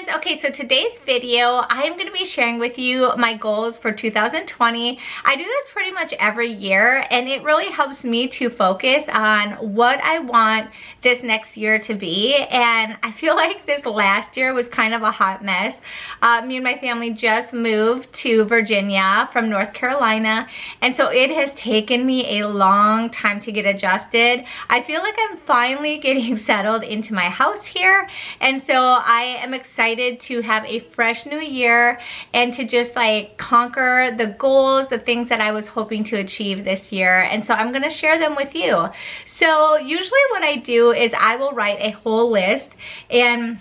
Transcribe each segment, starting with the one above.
friends. Okay, so today's video, I am going to be sharing with you my goals for 2020. I do this pretty much every year, and it really helps me to focus on what I want this next year to be. And I feel like this last year was kind of a hot mess. Me and my family just moved to Virginia from North Carolina, and so it has taken me a long time to get adjusted. I feel like I'm finally getting settled into my house here, and so I am excited to have a fresh new year and to just like conquer the goals, the things that I was hoping to achieve this year. And so I'm gonna share them with you. So usually what I do is I will write a whole list, and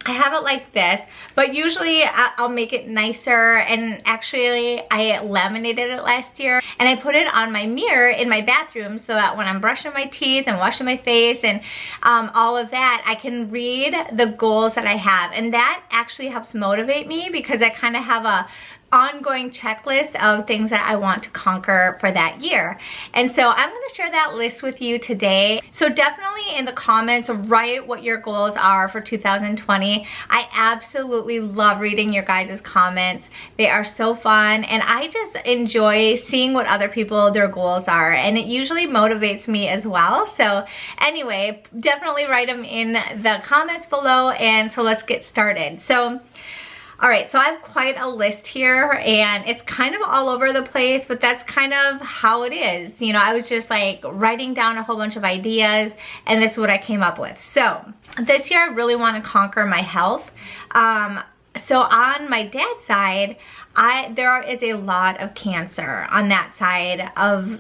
I have it like this, but usually I'll make it nicer. And actually I laminated it last year, and I put it on my mirror in my bathroom so that when I'm brushing my teeth and washing my face and all of that, I can read the goals that I have. And that actually helps motivate me because I kind of have a ongoing checklist of things that I want to conquer for that year. And so I'm going to share that list with you today. So definitely in the comments, write what your goals are for 2020. I absolutely love reading your guys' comments. They are so fun, and I just enjoy seeing what other people, their goals are, and it usually motivates me as well. So anyway, definitely write them in the comments below, and so let's get started. So all right, so I have quite a list here, and it's kind of all over the place, but that's kind of how it is. You know, I was just like writing down a whole bunch of ideas, and this is what I came up with. So this year I really want to conquer my health. So on my dad's side, there is a lot of cancer on that side of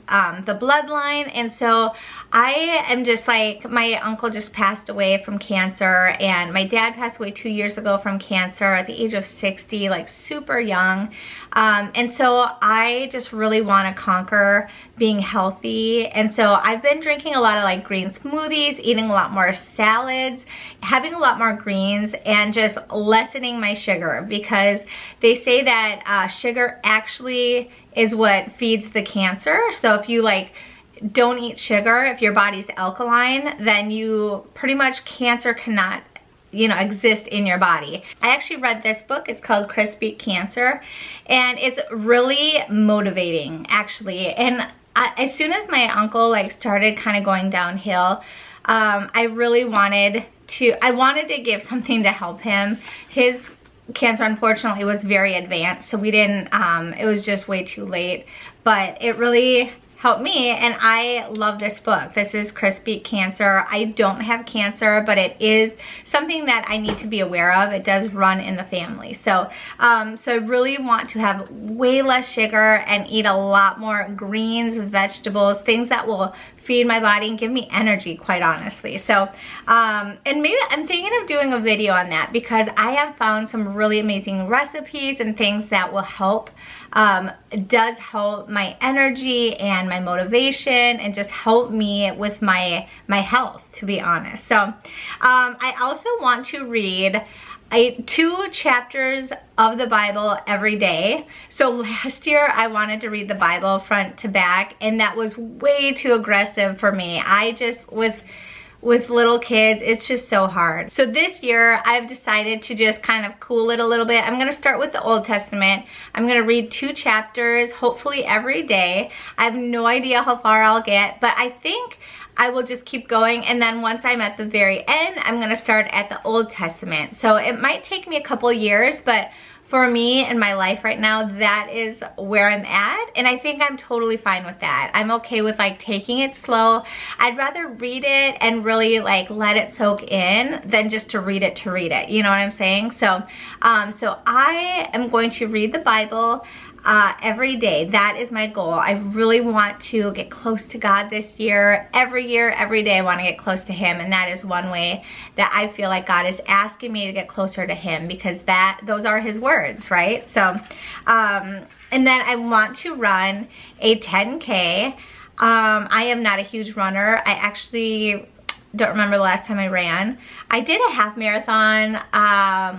the bloodline, and so I am just like, my uncle just passed away from cancer, and my dad passed away 2 years ago from cancer at the age of 60, like super young. And so I just really want to conquer being healthy. And so I've been drinking a lot of like green smoothies, eating a lot more salads, having a lot more greens, and just lessening my sugar, because they say that sugar actually is what feeds the cancer. So if you like don't eat sugar, if your body's alkaline, then you pretty much, cancer cannot, you know, exist in your body. I actually read this book. It's called Chris Beat Cancer, and it's really motivating actually. And as soon as my uncle like started kind of going downhill, I really wanted to give something to help him. His cancer unfortunately was very advanced, so we didn't, it was just way too late, but it really helped me, and I love this book. This is Chris Beat Cancer. I don't have cancer, but it is something that I need to be aware of. It does run in the family. So so I really want to have way less sugar and eat a lot more greens, vegetables, things that will feed my body and give me energy, quite honestly. So and maybe I'm thinking of doing a video on that, because I have found some really amazing recipes and things that will help, does help my energy and my motivation, and just help me with my health, to be honest. So I also want to read 2 chapters of the Bible every day. So last year I wanted to read the Bible front to back, and that was way too aggressive for me. I just, with little kids, it's just so hard. So this year I've decided to just kind of cool it a little bit. I'm gonna start with the Old Testament. I'm gonna read 2 chapters, hopefully every day. I have no idea how far I'll get, but I think I will just keep going, and then once I'm at the very end, I'm gonna start at the Old Testament. So it might take me a couple years, but for me in my life right now, that is where I'm at, and I think I'm totally fine with that. I'm okay with like taking it slow. I'd rather read it and really like let it soak in than just to read it, you know what I'm saying? So so I am going to read the Bible every day. That is my goal. I really want to get close to God this year. Every day I want to get close to him, and that is one way that I feel like God is asking me to get closer to him, because those are his words, right? So and then I want to run a 10K. I am not a huge runner. I actually don't remember the last time I ran. I did a half marathon,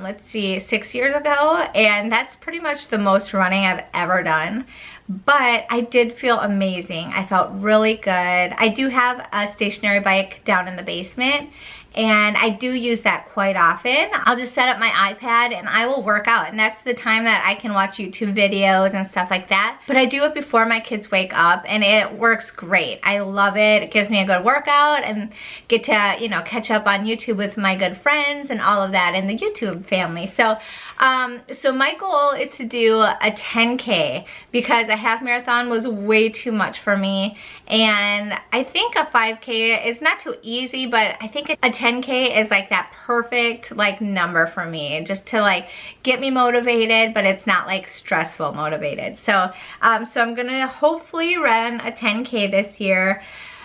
let's see, 6 years ago, and that's pretty much the most running I've ever done. But I did feel amazing. I felt really good. I do have a stationary bike down in the basement, and I do use that quite often. I'll just set up my iPad and I will work out, and that's the time that I can watch YouTube videos and stuff like that. But I do it before my kids wake up, and it works great. I love it. It gives me a good workout and get to, you know, catch up on YouTube with my good friends and all of that in the YouTube family. So so my goal is to do a 10K because a half marathon was way too much for me, and I think a 5K is not too easy, but I think a 10K is like that perfect like number for me, just to like get me motivated, but it's not like stressful motivated. So so I'm gonna hopefully run a 10K this year.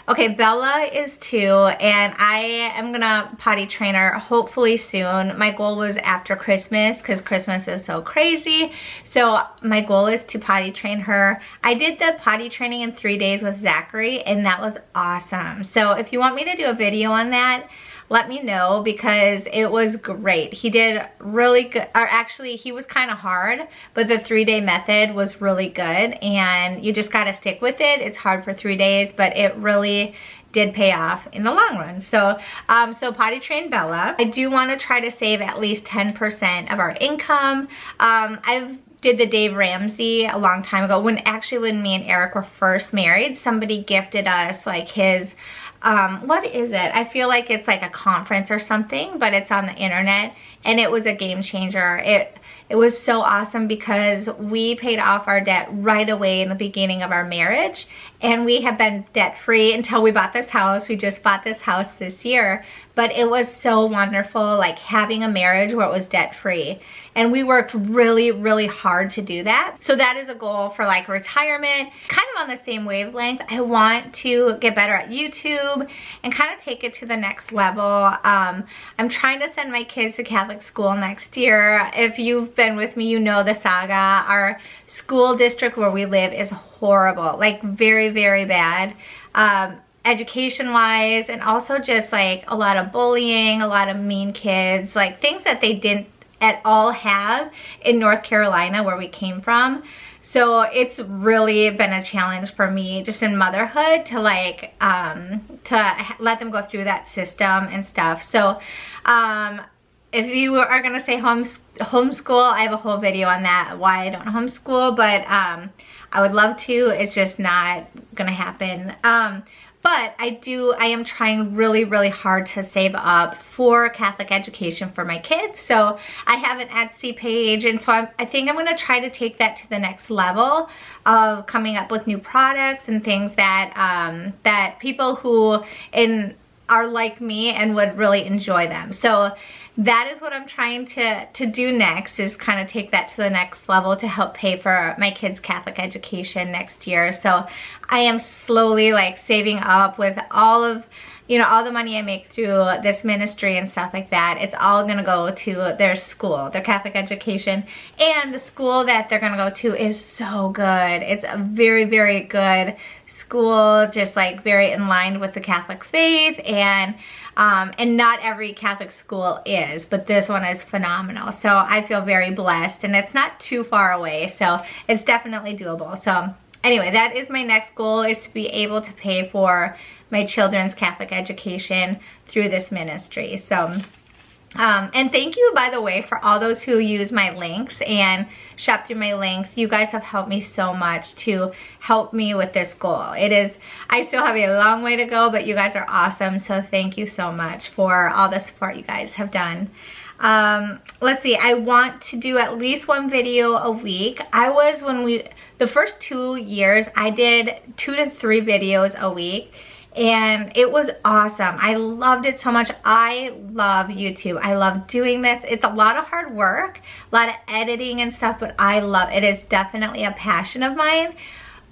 Okay, Bella is 2, and I am gonna potty train her hopefully soon. My goal was after Christmas because Christmas is so crazy. So my goal is to potty train her. I did the potty training in 3 days with Zachary, and that was awesome. So if you want me to do a video on that, let me know because it was great. He did really good, or actually he was kind of hard, but the 3-day method was really good, and you just gotta stick with it. It's hard for 3 days, but it really did pay off in the long run. So so potty train Bella. I do want to try to save at least 10% of our income. I've did the Dave Ramsey a long time ago, when me and Eric were first married. Somebody gifted us like his what is it? I feel like it's like a conference or something, but it's on the internet, and it was a game changer. It was so awesome because we paid off our debt right away in the beginning of our marriage, and we have been debt free until we bought this house. We just bought this house this year, but it was so wonderful, like having a marriage where it was debt free, and we worked really, really hard to do that. So that is a goal for like retirement, kind of on the same wavelength. I want to get better at YouTube and kind of take it to the next level. I'm trying to send my kids to Catholic school next year. If you've been with me, you know the saga. Our school district where we live is horrible, like very, very bad. Education wise, and also just like a lot of bullying, a lot of mean kids, like things that they didn't at all have in North Carolina where we came from. So it's really been a challenge for me just in motherhood to like to let them go through that system and stuff. So if you are gonna say homeschool, I have a whole video on that, why I don't homeschool, but I would love to. It's just not gonna happen. But I am trying really, really hard to save up for Catholic education for my kids. So I have an Etsy page, and so I think I'm gonna try to take that to the next level of coming up with new products and things that that people who are like me and would really enjoy them. So that is what I'm trying to do next, is kind of take that to the next level to help pay for my kids' Catholic education next year. So I am slowly like saving up with all of, you know, all the money I make through this ministry and stuff like that. It's all gonna go to their school, their Catholic education, and the school that they're gonna go to is so good. It's a very, very good school, just like very in line with the Catholic faith, and not every Catholic school is, but this one is phenomenal. So I feel very blessed, and it's not too far away, so it's definitely doable. So anyway, that is my next goal, is to be able to pay for my children's Catholic education through this ministry. So and thank you, by the way, for all those who use my links and shop through my links. You guys have helped me so much to help me with this goal. I still have a long way to go, but you guys are awesome. So thank you so much for all the support you guys have done. Let's see, I want to do at least one video a week. The first 2 years, I did 2 to 3 videos a week. And it was awesome. I loved it so much. I love YouTube. I love doing this. It's a lot of hard work, a lot of editing and stuff, but I love it. It is definitely a passion of mine.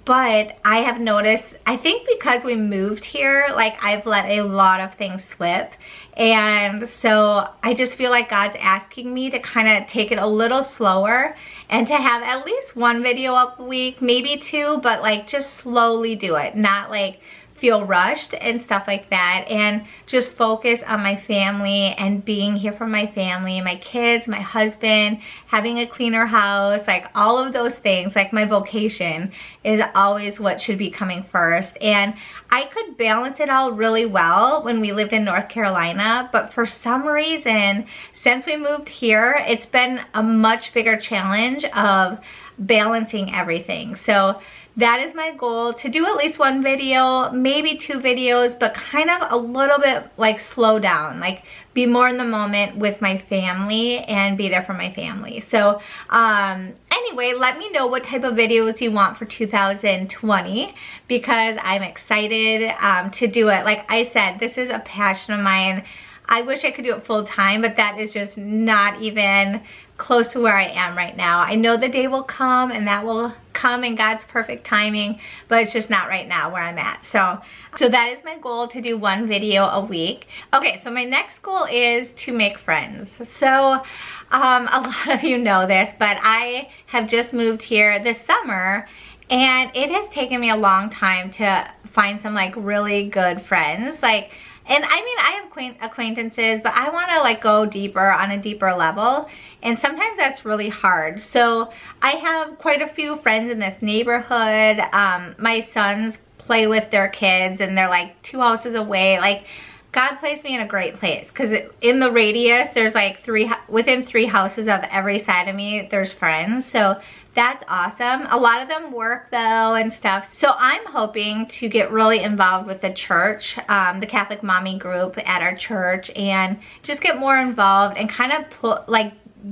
But I have noticed, I think because we moved here, like I've let a lot of things slip. And so I just feel like God's asking me to kind of take it a little slower and to have at least 1 video up a week, maybe 2, but like just slowly do it. Not like feel rushed and stuff like that, and just focus on my family and being here for my family, my kids, my husband, having a cleaner house, like all of those things. Like my vocation is always what should be coming first. And I could balance it all really well when we lived in North Carolina, but for some reason, since we moved here, it's been a much bigger challenge of balancing everything. So that is my goal, to do at least one video, maybe 2 videos, but kind of a little bit like slow down, like be more in the moment with my family and be there for my family. So anyway, let me know what type of videos you want for 2020, because I'm excited to do it. Like I said, this is a passion of mine. I wish I could do it full time, but that is just not even close to where I am right now. I know the day will come, and that will come in God's perfect timing, but it's just not right now where I'm at. So that is my goal, to do 1 video a week. Okay, so my next goal is to make friends. So a lot of you know this, but I have just moved here this summer, and it has taken me a long time to find some like really good friends. Like, and I mean, I have acquaintances, but I want to like go deeper, on a deeper level. And sometimes that's really hard. So I have quite a few friends in this neighborhood. My sons play with their kids, and they're like 2 houses away. Like, God placed me in a great place, because in the radius, there's like within 3 houses of every side of me, there's friends. So that's awesome. A lot of them work though and stuff. So I'm hoping to get really involved with the church, the Catholic Mommy group at our church, and just get more involved and kind of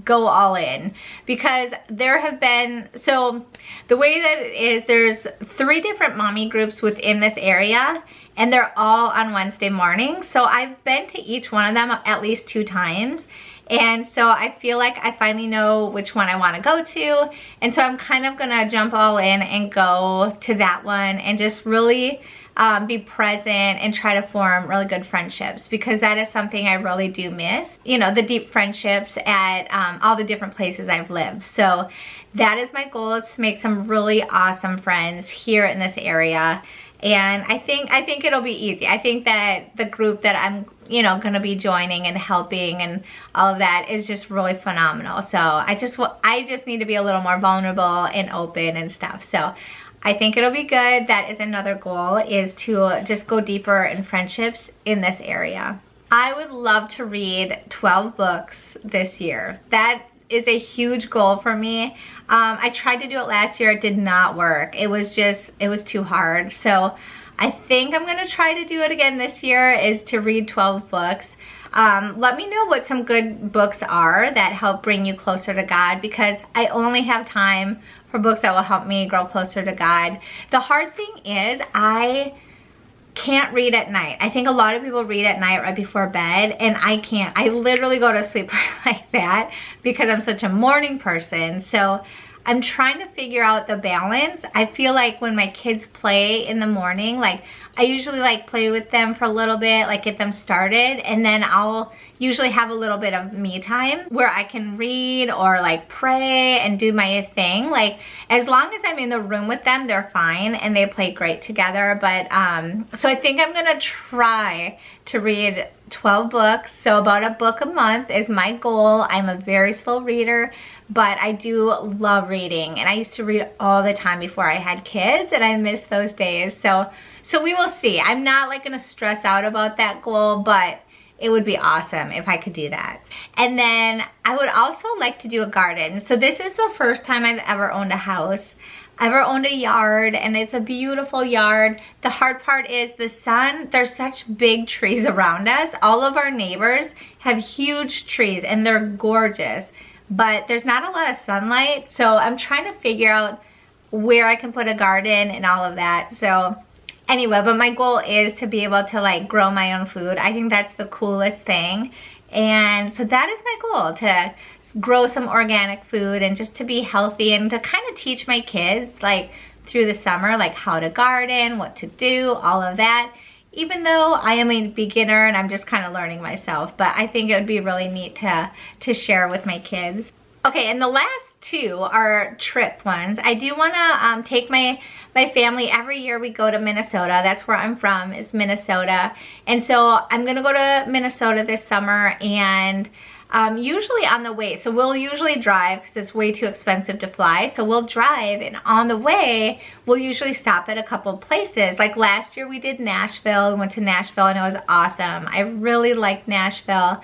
go all in, because there have been, so the way that it is, there's 3 different mommy groups within this area, and they're all on Wednesday mornings. So I've been to each one of them at least 2 times. And so I feel like I finally know which one I want to go to. And so I'm kind of gonna jump all in and go to that one, and just really be present and try to form really good friendships, because that is something I really do miss. You know, the deep friendships at all the different places I've lived. So that is my goal, is to make some really awesome friends here in this area. And I think it'll be easy. I think that the group that I'm, you know, gonna be joining and helping and all of that is just really phenomenal. So I just need to be a little more vulnerable and open and stuff. So I think it'll be good. That is another goal, is to just go deeper in friendships in this area. I would love to read 12 books this year. That is a huge goal for me. I tried to do it last year. It did not work. It was too hard. So I think I'm gonna try to do it again this year, is to read 12 books. Let me know what some good books are that help bring you closer to God, because I only have time for books that will help me grow closer to God. The hard thing is, I can't read at night. I think a lot of people read at night right before bed, and I can't. I literally go to sleep like that because I'm such a morning person. So I'm trying to figure out the balance. I feel like when my kids play in the morning, like I usually like play with them for a little bit, like get them started, and then I'll usually have a little bit of me time where I can read or like pray and do my thing. Like as long as I'm in the room with them, they're fine and they play great together. But so I think I'm gonna try to read 12 books. So about a book a month is my goal. I'm a very slow reader, but I do love reading, and I used to read all the time before I had kids, and I miss those days. So we will see. I'm not like gonna stress out about that goal, but it would be awesome if I could do that. And then I would also like to do a garden. So this is the first time I've ever owned a house. I've ever owned a yard, and it's a beautiful yard. The hard part is the sun. There's such big trees around us. All of our neighbors have huge trees, and they're gorgeous, but there's not a lot of sunlight. So I'm trying to figure out where I can put a garden and all of that. So anyway, but my goal is to be able to like grow my own food. I think that's the coolest thing. And so that is my goal, to grow some organic food and just to be healthy, and to kind of teach my kids like through the summer, like how to garden, what to do, all of that. Even though I am a beginner and I'm just kind of learning myself, but I think it would be really neat to share with my kids. Okay, and the last two are trip ones. I do want to take my family. Every year we go to Minnesota. That's where I'm from, is Minnesota. And so I'm gonna go to Minnesota this summer, and usually on the way, so we'll usually drive because it's way too expensive to fly. So we'll drive, and on the way, we'll usually stop at a couple places. Like last year we did Nashville. We went to Nashville and it was awesome. I really liked Nashville.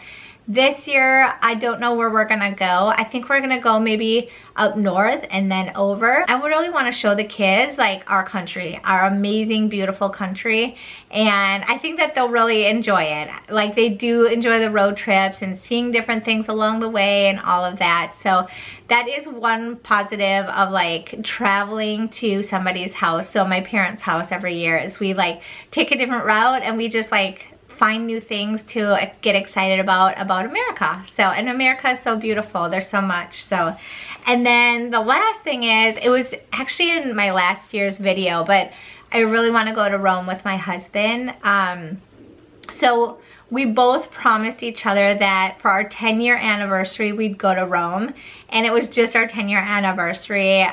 This year, I don't know where we're gonna go. I think we're gonna go maybe up north and then over. I would really wanna show the kids like our country, our amazing, beautiful country. And I think that they'll really enjoy it. Like they do enjoy the road trips and seeing different things along the way and all of that. So that is one positive of like traveling to somebody's house. So my parents' house every year is we like take a different route and we just like find new things to get excited about America. So, and America is so beautiful. There's so much. So, and then the last thing is, it was actually in my last year's video, but I really want to go to Rome with my husband. So we both promised each other that for our 10-year anniversary, we'd go to Rome. And it was just our 10-year anniversary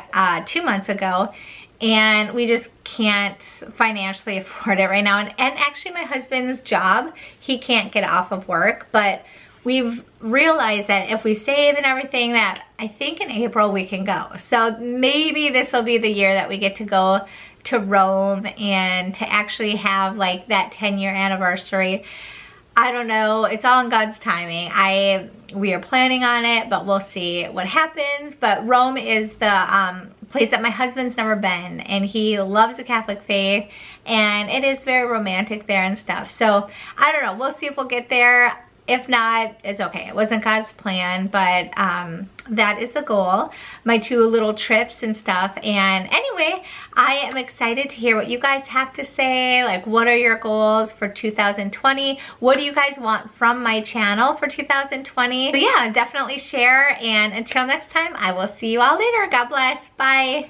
2 months ago. And we just can't financially afford it right now. And actually my husband's job, he can't get off of work, but we've realized that if we save and everything, that I think in April we can go. So maybe this will be the year that we get to go to Rome and to actually have like that 10-year anniversary. I don't know, it's all in God's timing. We are planning on it, but we'll see what happens. But Rome is the place that my husband's never been, and he loves the Catholic faith, and it is very romantic there and stuff. So I don't know, we'll see if we'll get there. If not, it's okay. It wasn't God's plan, but that is the goal. My 2 little trips and stuff. And anyway, I am excited to hear what you guys have to say. Like, what are your goals for 2020? What do you guys want from my channel for 2020? So yeah, definitely share. And until next time, I will see you all later. God bless. Bye.